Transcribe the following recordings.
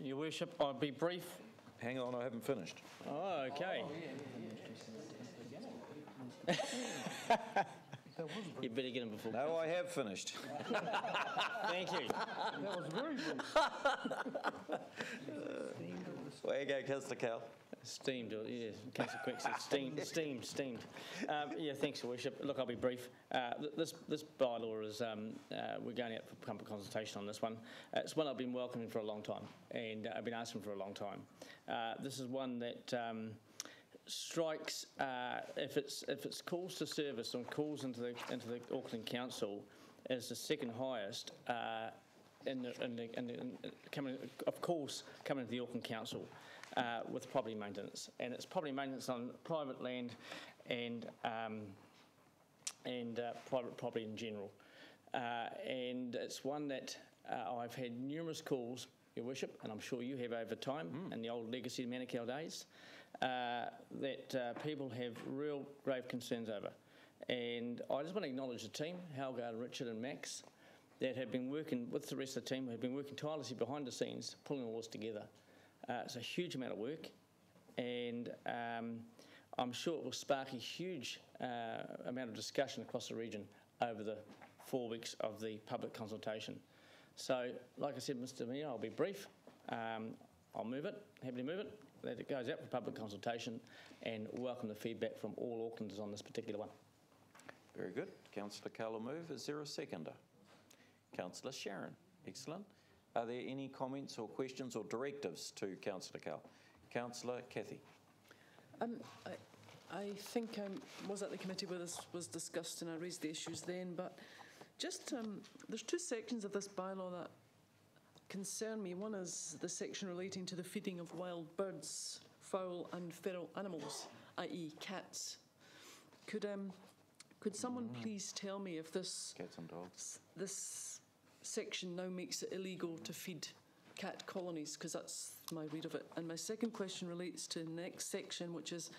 Your Worship, I'll be brief. Hang on, I haven't finished. Oh, okay. You better get him before. No, I have finished. Thank you. That was very brief. Way you go, Councillor Cal. Steamed, yeah, Councillor Quick said steamed. Yeah, thanks, Your Worship. Look, I'll be brief. This bylaw is, we're going out for public consultation on this one. It's one I've been welcoming for a long time, and I've been asking for a long time. This is one that strikes, if it's calls to service and calls into the Auckland Council, as the second highest coming to the Auckland Council with property maintenance, and it's property maintenance on private land and private property in general, and it's one that I've had numerous calls, Your Worship, and I'm sure you have over time in the old legacy Manukau days, that people have real grave concerns over. And I just want to acknowledge the team, Helga, Richard and Max, that have been working with the rest of the team, who have been working tirelessly behind the scenes, pulling all this together. It's a huge amount of work, and I'm sure it will spark a huge amount of discussion across the region over the 4 weeks of the public consultation. So, like I said, Mr. Mayor, I'll be brief. I'll move it, happy to move it, that it goes out for public consultation, and welcome the feedback from all Aucklanders on this particular one. Very good. Councillor Cal will move. Is there a seconder? Councillor Sharon. Excellent. Are there any comments or questions or directives to Councillor Cal? Councillor Cathy. I think I was at the committee where this was discussed and I raised the issues then, but just there's two sections of this bylaw that concern me. One is the section relating to the feeding of wild birds, fowl and feral animals, i.e. cats. Could someone please tell me if this Cats and dogs. This section now makes it illegal to feed cat colonies, because that's my read of it. And my second question relates to the next section, which is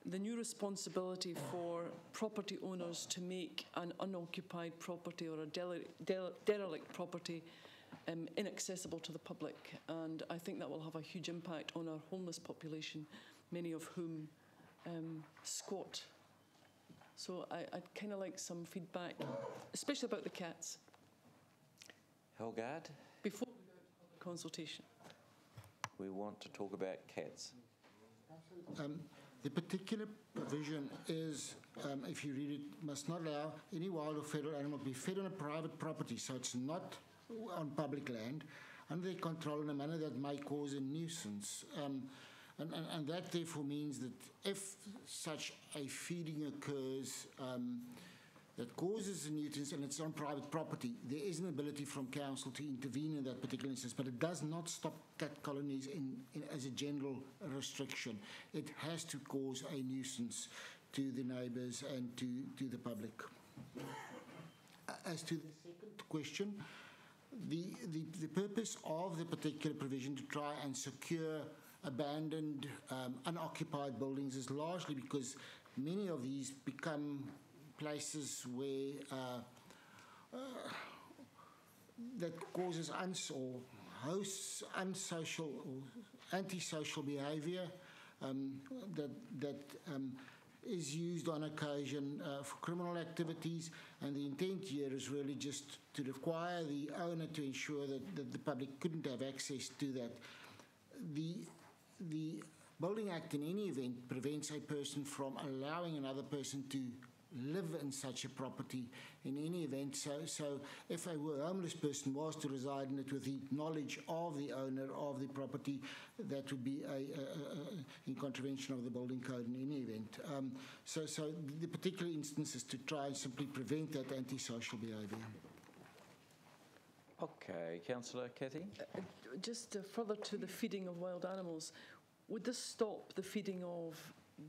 the new responsibility for property owners to make an unoccupied property or a derelict property inaccessible to the public. And I think that will have a huge impact on our homeless population, many of whom squat. So I'd kind of like some feedback, especially about the cats. Helgard? Before we go to public consultation. We want to talk about cats. The particular provision is, if you read it, must not allow any wild or feral animal to be fed on a private property, so it's not on public land, under their control in a manner that may cause a nuisance. And that therefore means that if such a feeding occurs that causes a nuisance and it's on private property, there is an ability from council to intervene in that particular instance, but it does not stop cat colonies as a general restriction. It has to cause a nuisance to the neighbours and to the public. As to the second question, the purpose of the particular provision to try and secure abandoned, unoccupied buildings is largely because many of these become places where that causes or hosts unsocial or antisocial behaviour that is used on occasion for criminal activities, and the intent here is really just to require the owner to ensure that the public couldn't have access to that. The Building Act in any event prevents a person from allowing another person to live in such a property in any event. So if a homeless person was to reside in it with the knowledge of the owner of the property, that would be in contravention of the building code in any event. So the particular instance is to try and simply prevent that antisocial behaviour. Okay, Councillor Cathy. Just further to the feeding of wild animals, would this stop the feeding of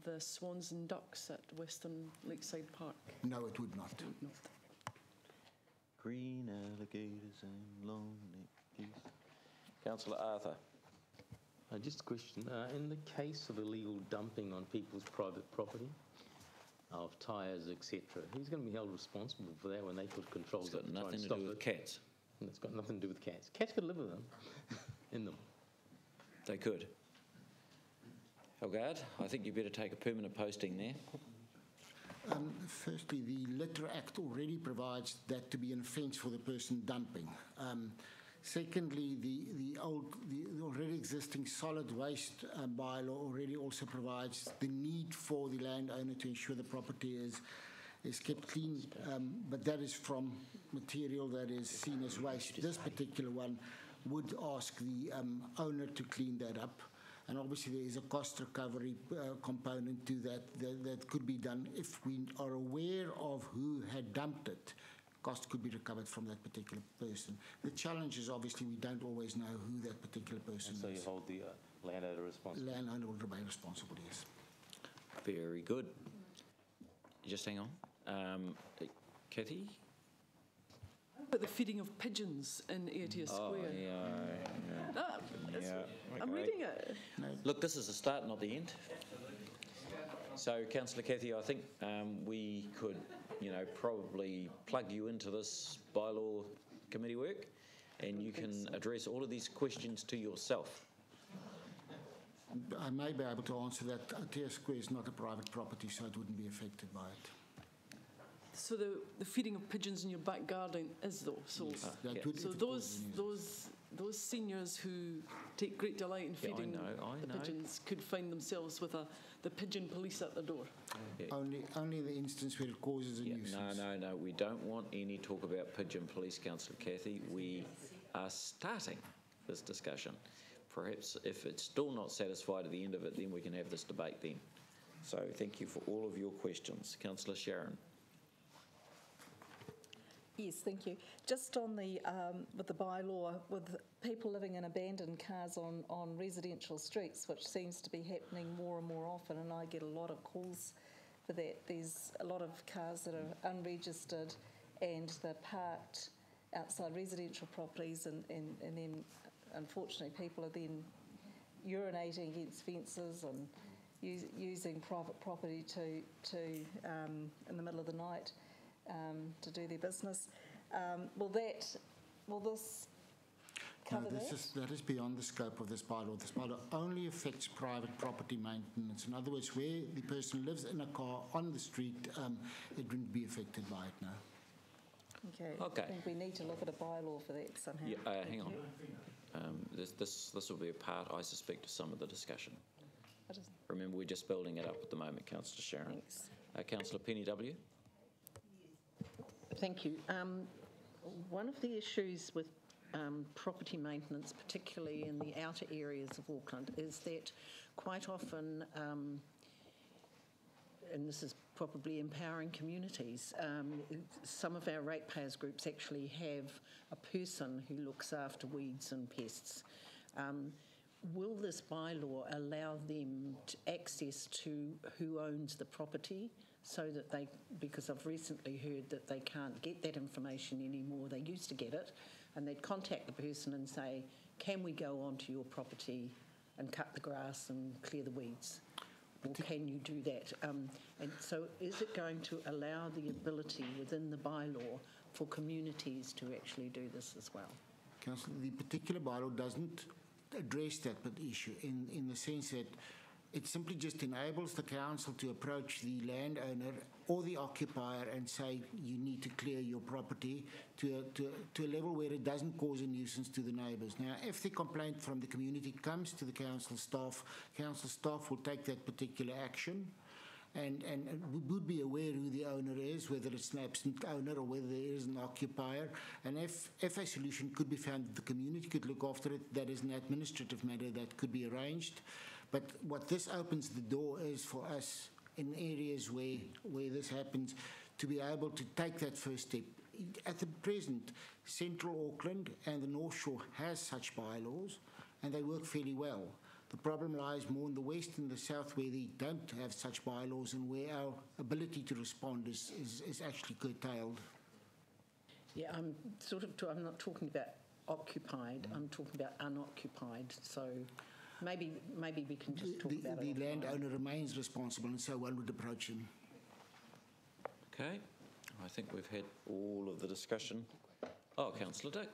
the swans and ducks at Western Lakeside Park? No, it would not. It would not. Green alligators and long-necked geese. Councillor Arthur. Just a question. In the case of illegal dumping on people's private property, of tyres, etc., who's going to be held responsible for that when they put controls up to try and stop it? It's got nothing to do with cats. And it's got nothing to do with cats. Cats could live with them, in them. They could. Helgard, I think you better take a permanent posting there. Firstly, the Litter Act already provides that to be an offence for the person dumping. Secondly, the already existing solid waste bylaw already also provides the need for the landowner to ensure the property is kept clean, but that is from material that is seen as waste. This particular one would ask the owner to clean that up. And obviously there is a cost recovery component to that could be done if we are aware of who had dumped it. Cost could be recovered from that particular person. The challenge is obviously we don't always know who that particular person is. So you hold the landowner responsible? Landowner will remain responsible, yes. Very good. Just hang on. Kathy? But the feeding of pigeons in Aotea Square. I'm reading it. Look, this is the start, not the end. So, Councillor Kathy, I think we could, probably plug you into this bylaw committee work, and you can address all of these questions to yourself. I may be able to answer that. Aotea Square is not a private property, so it wouldn't be affected by it. So the feeding of pigeons in your back garden is though. So, so those seniors who take great delight in feeding the pigeons could find themselves with the pigeon police at the door. Yeah. Only in the instance where it causes a nuisance. No. We don't want any talk about pigeon police, Councillor Kathy. We are starting this discussion. Perhaps if it's still not satisfied at the end of it, then we can have this debate then. So thank you for all of your questions. Councillor Sharon. Yes, thank you. Just on the with the bylaw, with people living in abandoned cars on residential streets, which seems to be happening more and more often, and I get a lot of calls for that. There's a lot of cars that are unregistered and they're parked outside residential properties, and then unfortunately people are then urinating against fences and using private property to in the middle of the night to do their business. Will this cover that? That is beyond the scope of this bylaw. This bylaw only affects private property maintenance. In other words, where the person lives in a car on the street, it wouldn't be affected by it, no. Okay. I think we need to look at a bylaw for that somehow. Yeah, hang on. This will be a part, I suspect, of some of the discussion. Remember, we're just building it up at the moment, Councillor Sharon. Thanks. Councillor Penny W. Thank you. One of the issues with property maintenance, particularly in the outer areas of Auckland, is that quite often, and this is probably empowering communities, some of our ratepayers groups actually have a person who looks after weeds and pests. Will this bylaw allow them access to who owns the property, so that they, because I've recently heard that they can't get that information anymore. They used to get it, and they'd contact the person and say, can we go onto your property and cut the grass and clear the weeds? Or can you do that? And so is it going to allow the ability within the bylaw for communities to actually do this as well? Councillor, the particular bylaw doesn't address that issue in the sense that it simply just enables the council to approach the landowner or the occupier and say you need to clear your property to a level where it doesn't cause a nuisance to the neighbours. Now, if the complaint from the community comes to the council staff will take that particular action and would be aware who the owner is, whether it's an absent owner or whether there is an occupier. And if a solution could be found, the community could look after it. That is an administrative matter that could be arranged. But what this opens the door is for us in areas where this happens to be able to take that first step. At the present, Central Auckland and the North Shore has such bylaws, and they work fairly well. The problem lies more in the west and the south, where they don't have such bylaws and where our ability to respond is actually curtailed. Yeah, I'm not talking about occupied, I'm talking about unoccupied, so maybe we can just talk about it. The landowner remains responsible, and so one would approach him. Okay, I think we've had all of the discussion. Oh, Councillor Dick.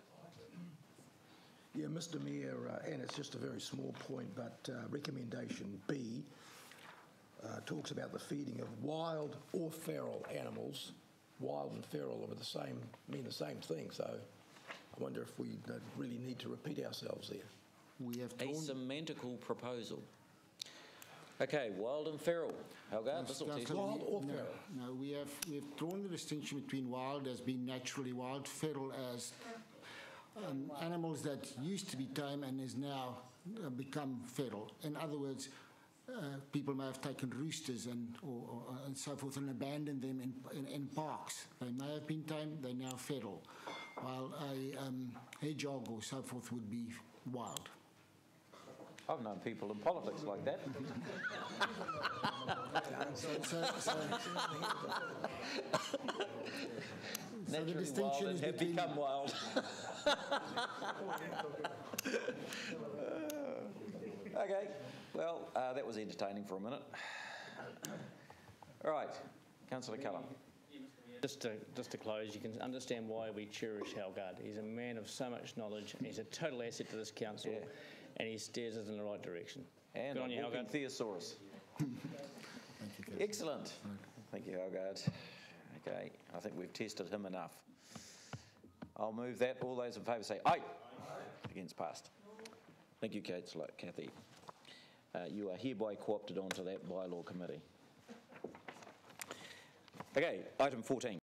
Yeah, Mr Mayor, and it's just a very small point, but recommendation B talks about the feeding of wild or feral animals. Wild and feral mean the same thing, so I wonder if we really need to repeat ourselves there. We have A semantical proposal. Okay, wild and feral. Helga, this will teach you. Wild or feral? No, we have drawn the distinction between wild as being naturally wild, feral as animals that used to be tame and is now become feral. In other words, people may have taken roosters and so forth and abandoned them in parks. They may have been tamed, they're now feral, while a hedgehog or so forth would be wild. I've known people in politics like that. Naturally wild and have become wild. Okay, well, that was entertaining for a minute. All right, Councillor Callum. Just to close, you can understand why we cherish Helgard. He's a man of so much knowledge, and he's a total asset to this council, and he steers us in the right direction. And good on you, walking Helgard. thesaurus. Excellent. Thank you, Helgard. Okay, I think we've tested him enough. I'll move that. All those in favour say aye. Against passed. Thank you, Councillor Cathy. You are hereby co-opted onto that bylaw committee. Okay, item 14.